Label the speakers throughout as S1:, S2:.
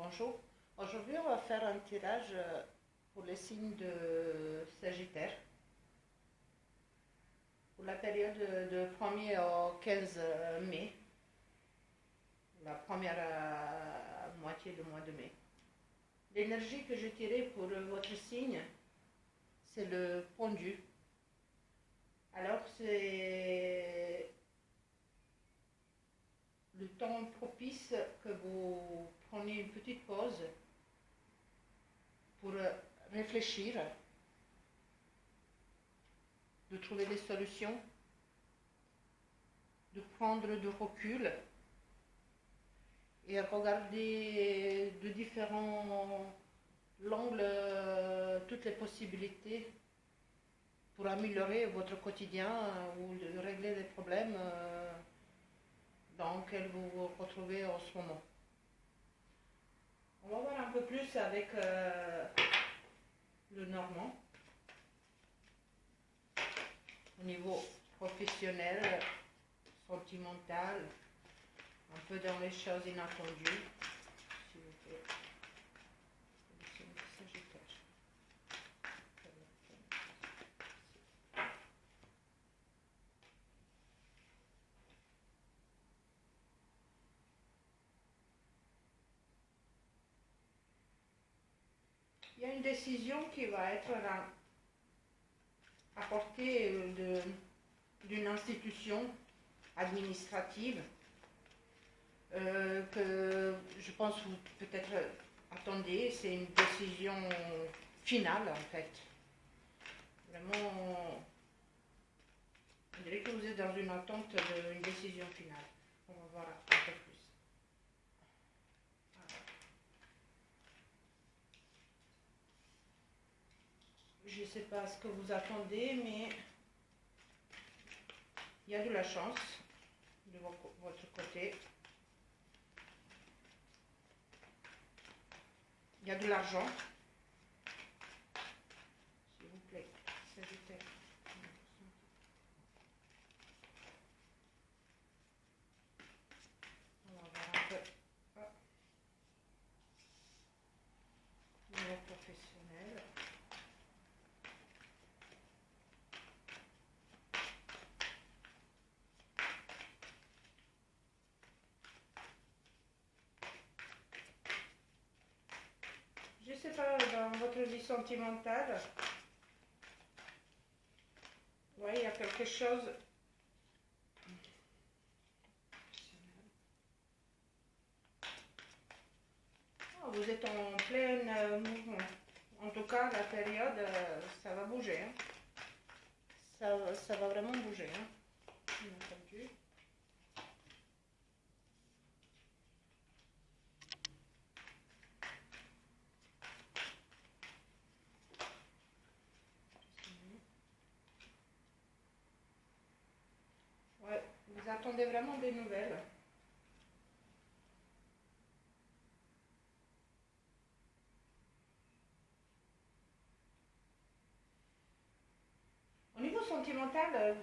S1: Bonjour. Aujourd'hui, on va faire un tirage pour les signes de Sagittaire pour la période de 1er au 15 mai, la première moitié du mois de mai. L'énergie que j'ai tirée pour votre signe, c'est le pendu. Alors, c'est le temps propice que vous preniez une petite pause pour réfléchir, de trouver des solutions, de prendre du recul et regarder de différents angles toutes les possibilités pour améliorer votre quotidien ou de régler des problèmes dans lesquels vous vous retrouvez en ce moment. On va voir un peu plus avec le normand au niveau professionnel, sentimental, un peu dans les choses inattendues. S'il vous plaît. Il y a une décision qui va être apportée d'une institution administrative que je pense vous peut-être attendez. C'est une décision finale en fait. Vraiment, on dirait que vous êtes dans une attente d'une décision finale. On va voir un peu plus. Je ne sais pas ce que vous attendez, mais il y a de la chance de votre côté. Il y a de l'argent. S'il vous plaît, Sagittaire. On va voir un peu. Niveau professionnel. Je ne sais pas, dans votre vie sentimentale, oui, il y a quelque chose. Oh, vous êtes en plein mouvement. En tout cas, la période, ça va bouger. Hein. Ça va vraiment bouger. Hein. Bien entendu. Ouais, vous attendez vraiment des nouvelles. Au niveau sentimental,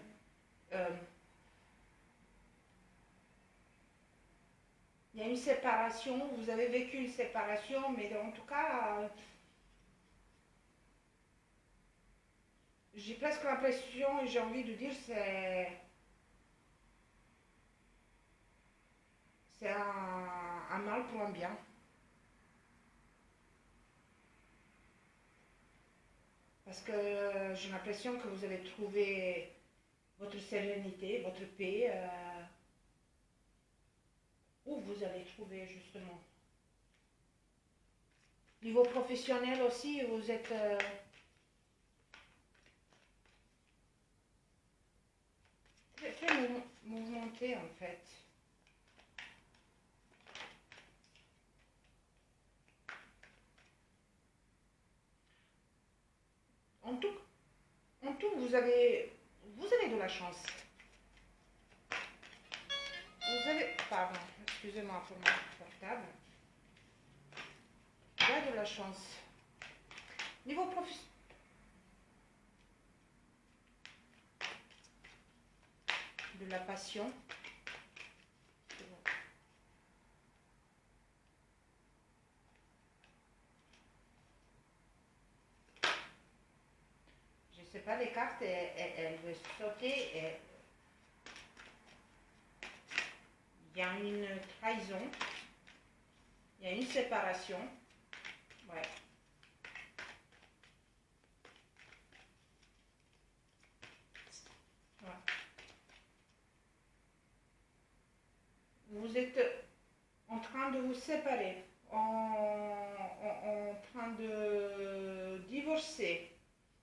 S1: il y a une séparation, vous avez vécu une séparation, mais en tout cas, j'ai presque l'impression, et j'ai envie de dire, c'est un mal pour un bien. Parce que j'ai l'impression que vous avez trouvé votre sérénité, votre paix, où vous allez trouver justement. Niveau professionnel aussi, vous êtes très mouvementé en fait. En tout, vous avez de la chance. Pardon, excusez-moi pour mon portable. Il y a de la chance. Niveau professionnel, de la passion. sais pas, les cartes, elles veulent sauter. Il y a une trahison. Il y a une séparation. Ouais. Ouais. Vous êtes en train de vous séparer, en train de divorcer.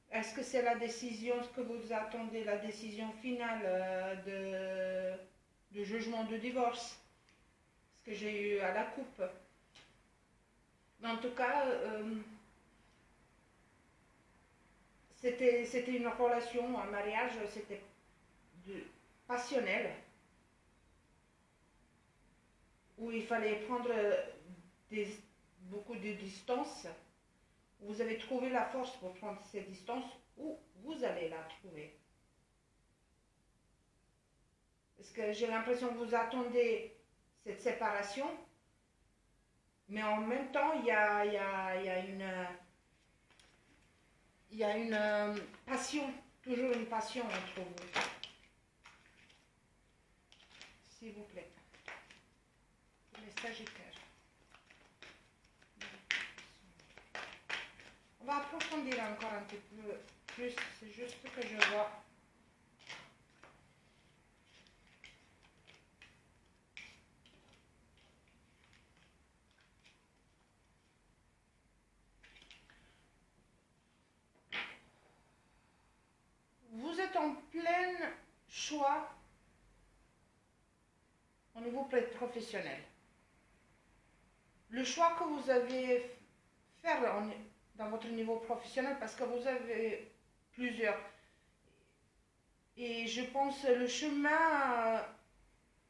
S1: Est-ce que c'est la décision, ce que vous attendez, la décision finale de jugement de divorce? Ce que j'ai eu à la coupe. Mais en tout cas, c'était une relation, un mariage, c'était passionnel, où il fallait prendre beaucoup de distance. Vous avez trouvé la force pour prendre cette distance, où vous allez la trouver. Parce que j'ai l'impression que vous attendez cette séparation, mais en même temps, il y a une passion, toujours une passion entre vous. S'il vous plaît. Les Sagittaires. On va approfondir encore un petit peu plus, c'est juste que je vois. Vous êtes en plein choix au niveau professionnel. Le choix que vous avez fait dans votre niveau professionnel, parce que vous avez plusieurs. Et je pense que le chemin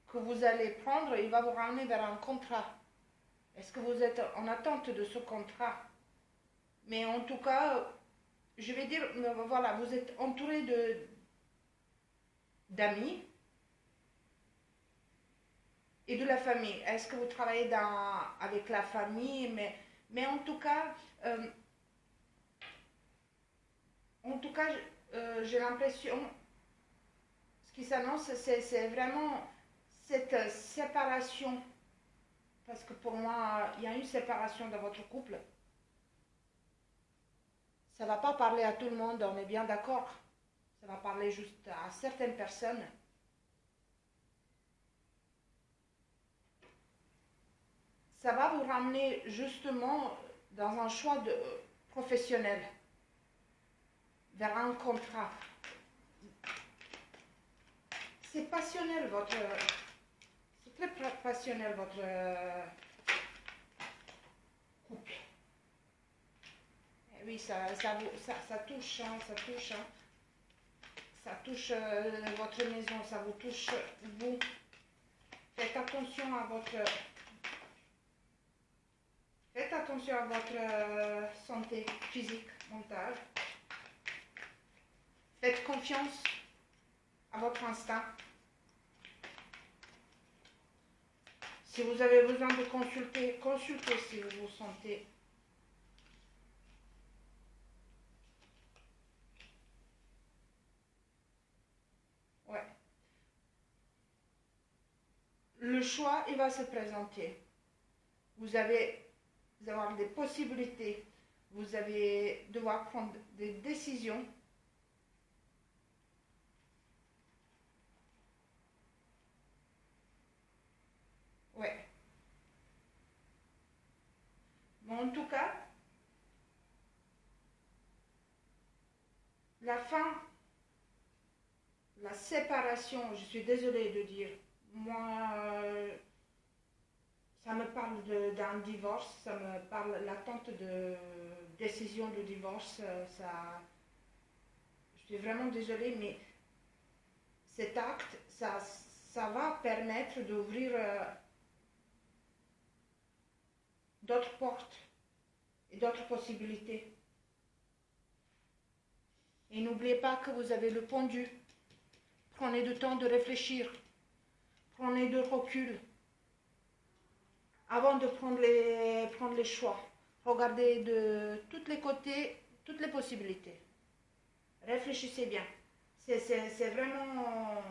S1: que vous allez prendre, il va vous ramener vers un contrat. Est-ce que vous êtes en attente de ce contrat? Mais en tout cas, je vais dire, voilà, vous êtes entouré d'amis et de la famille. Est-ce que vous travaillez avec la famille? Mais en tout cas, j'ai l'impression, ce qui s'annonce, c'est vraiment cette séparation. Parce que pour moi, il y a une séparation dans votre couple. Ça ne va pas parler à tout le monde, on est bien d'accord. Ça va parler juste à certaines personnes. Ça va vous ramener justement dans un choix professionnel, vers un contrat. C'est passionnel c'est très passionnel votre couple. Et oui, ça touche, hein, ça touche, hein. Ça touche votre maison, ça vous touche vous. Faites attention à votre santé physique, mentale. Faites confiance à votre instinct. Si vous avez besoin de consultez si vous vous sentez. Ouais. Le choix, il va se présenter. Vous allez avoir des possibilités. Vous allez devoir prendre des décisions. Ouais. Mais en tout cas, la fin, la séparation, je suis désolée de dire, moi, ça me parle d'un divorce, ça me parle l'attente de décision de divorce, je suis vraiment désolée, mais cet acte, ça va permettre d'ouvrir d'autres portes et d'autres possibilités. Et n'oubliez pas que vous avez le pendu. Prenez le temps de réfléchir. Prenez de recul avant de prendre les choix. Regardez de tous les côtés, toutes les possibilités.
S2: Réfléchissez bien. C'est vraiment...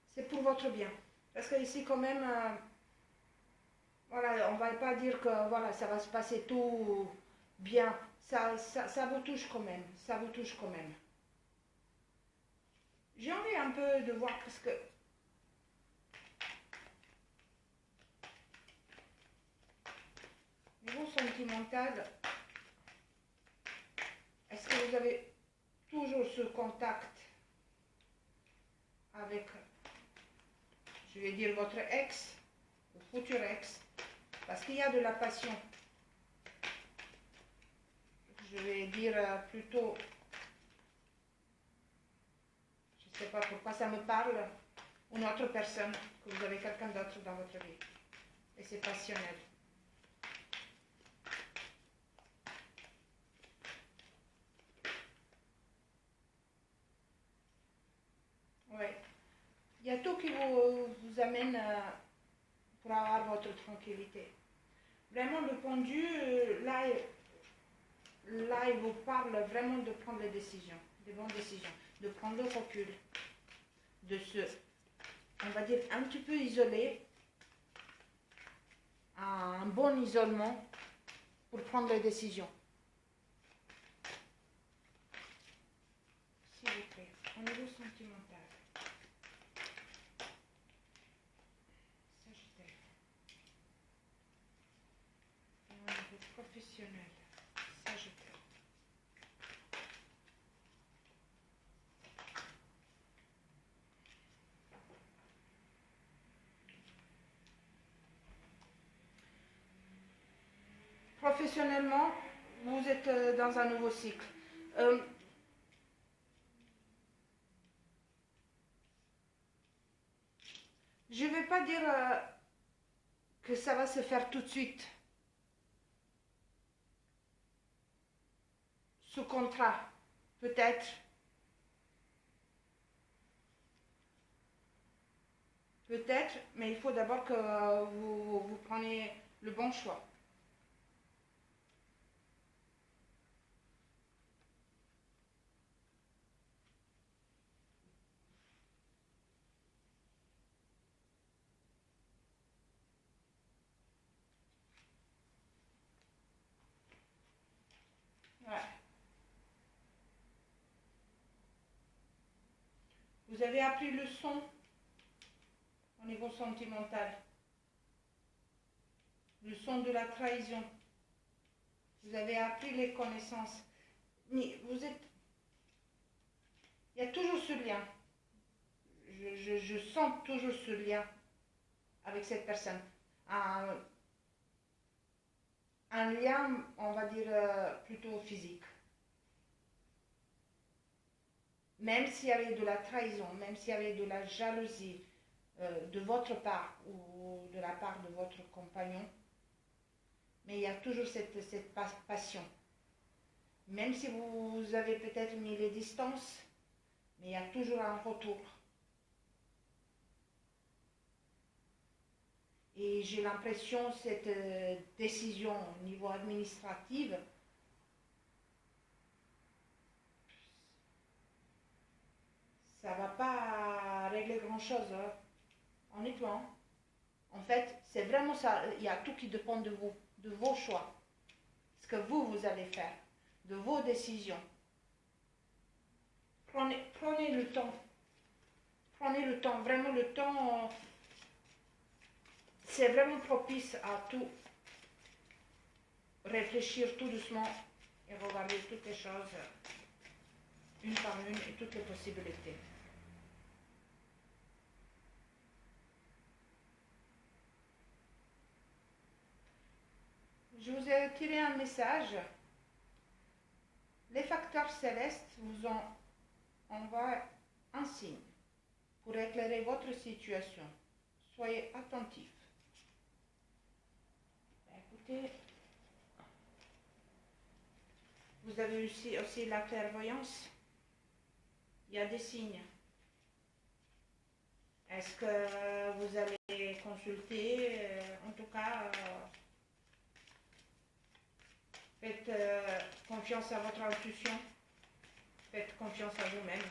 S2: C'est pour votre bien. Parce que ici, quand même, voilà, on va pas dire que voilà, ça va se passer tout bien. Ça vous touche quand même. Ça vous touche quand même. J'ai envie un peu de voir parce que niveau sentimental, est-ce que vous avez toujours ce contact avec, je vais dire, votre ex ou futur ex? Parce qu'il y a de la passion. Je vais dire plutôt, je ne sais pas pourquoi ça me parle, une autre personne, que vous avez quelqu'un d'autre dans votre vie. Et c'est passionnel. Oui. Il y a tout qui vous amène pour avoir votre tranquillité. Vraiment, le pendu, là, il vous parle vraiment de prendre les décisions, des bonnes décisions, de prendre le recul, de se, on va dire, un petit peu isoler, un bon isolement pour prendre les décisions. S'il vous plaît, au niveau sentimental. Sagittaire. Et au niveau professionnel. Sagittaire. Professionnellement, vous êtes dans un nouveau cycle. Je ne vais pas dire que ça va se faire tout de suite. Ce contrat, peut-être. Peut-être, mais il faut d'abord que vous preniez le bon choix. Ouais. Vous avez appris le son au niveau sentimental. Le son de la trahison. Vous avez appris les connaissances. Mais vous êtes... Il y a toujours ce lien. Je sens toujours ce lien avec cette personne. Un lien, on va dire, plutôt physique. Même s'il y avait de la trahison, même s'il y avait de la jalousie de votre part ou de la part de votre compagnon, mais il y a toujours cette passion. Même si vous avez peut-être mis les distances, mais il y a toujours un retour. Et j'ai l'impression que cette décision au niveau administratif, ça ne va pas régler grand-chose, hein, honnêtement. En fait, c'est vraiment ça, il y a tout qui dépend de vous, de vos choix. Ce que vous allez faire, de vos décisions. Prenez le temps. Prenez le temps, vraiment le temps, c'est vraiment propice à tout réfléchir tout doucement et regarder toutes les choses une par une et toutes les possibilités. Je vous ai tiré un message. Les facteurs célestes vous envoient un signe pour éclairer votre situation. Soyez attentifs. Écoutez, vous avez aussi la clairvoyance. Il y a des signes. Est-ce que vous allez consulter, en tout cas, Faites confiance à votre intuition. Faites confiance à vous-même,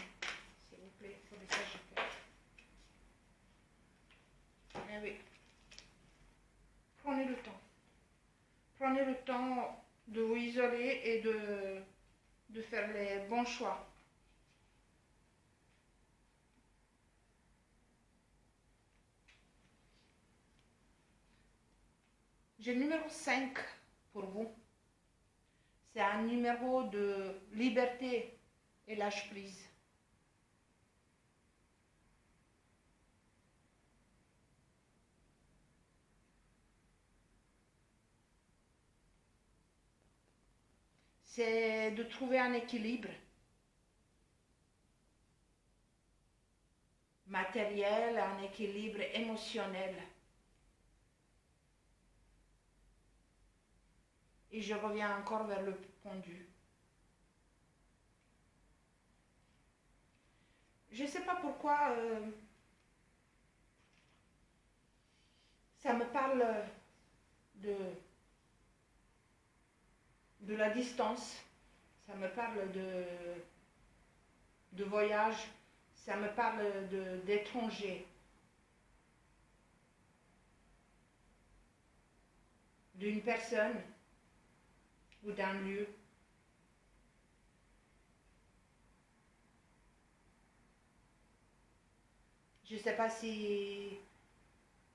S2: s'il vous plaît, pour les Sagittaires. Eh oui. Prenez le temps. Prenez le temps de vous isoler et de faire les bons choix. J'ai le numéro 5 pour vous. C'est un numéro de liberté et lâche prise. C'est de trouver un équilibre matériel, un équilibre émotionnel. Et je reviens encore vers le pendu. Je ne sais pas pourquoi ça me parle de la distance, ça me parle de voyage, ça me parle d'étranger, d'une personne ou d'un lieu. Je ne sais pas si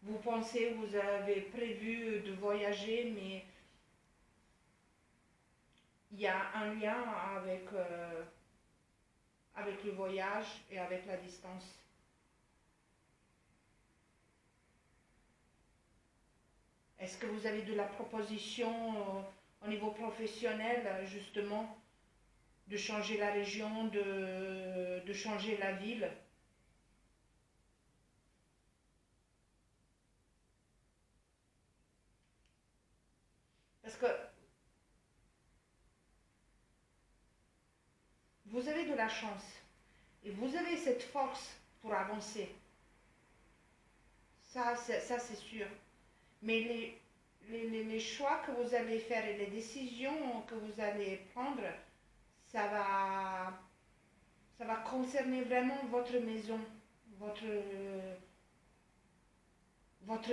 S2: vous pensez, vous avez prévu de voyager, mais il y a un lien avec le voyage et avec la distance. Est-ce que vous avez de la proposition au niveau professionnel, justement, de changer la région, de changer la ville? Parce que vous avez de la chance et vous avez cette force pour avancer. Ça c'est sûr. Mais les choix que vous allez faire et les décisions que vous allez prendre, ça va concerner vraiment votre maison, votre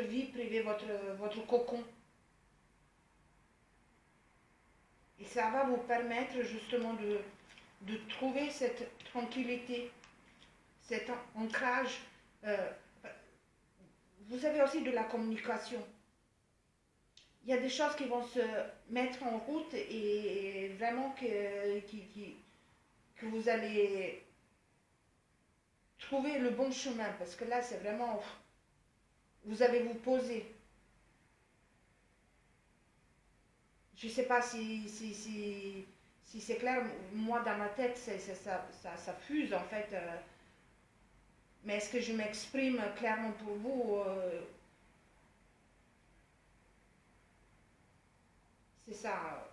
S2: vie privée, votre cocon. Et ça va vous permettre justement de trouver cette tranquillité, cet ancrage. Vous avez aussi de la communication. Il y a des choses qui vont se mettre en route et vraiment que vous allez trouver le bon chemin. Parce que là, c'est vraiment... Vous allez vous poser. Je ne sais pas si c'est clair. Moi, dans ma tête, ça fuse en fait. Mais est-ce que je m'exprime clairement pour vous? C'est ça.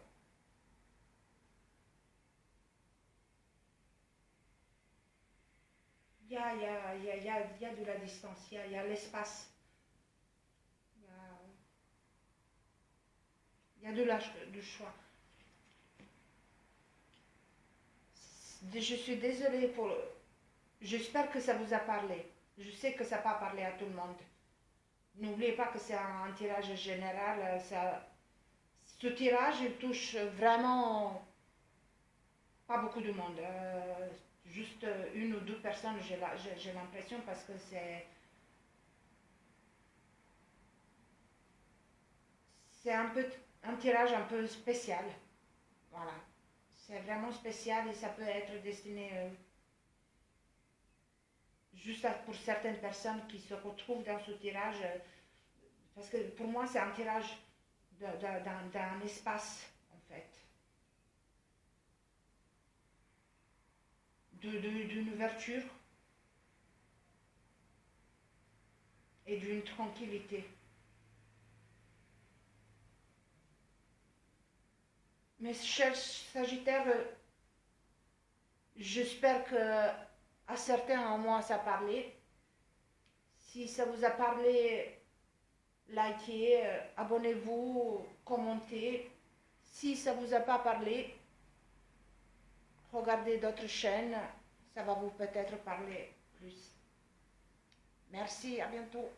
S2: Il y a de la distance, il y a l'espace. Il y a de choix. Je suis désolée pour... J'espère que ça vous a parlé. Je sais que ça n'a pas parlé à tout le monde. N'oubliez pas que c'est un tirage général. Ce tirage, il touche vraiment pas beaucoup de monde. Juste une ou deux personnes, j'ai l'impression, parce que c'est un tirage un peu spécial. Voilà. C'est vraiment spécial et ça peut être destiné juste pour certaines personnes qui se retrouvent dans ce tirage. Parce que pour moi, c'est un tirage d'un espace, en fait. D'une ouverture et d'une tranquillité. Mes chers Sagittaires, j'espère que à certains en moi ça a parlé. Si ça vous a parlé, likez, abonnez-vous, commentez. Si ça ne vous a pas parlé, regardez d'autres chaînes, ça va vous peut-être parler plus. Merci, à bientôt.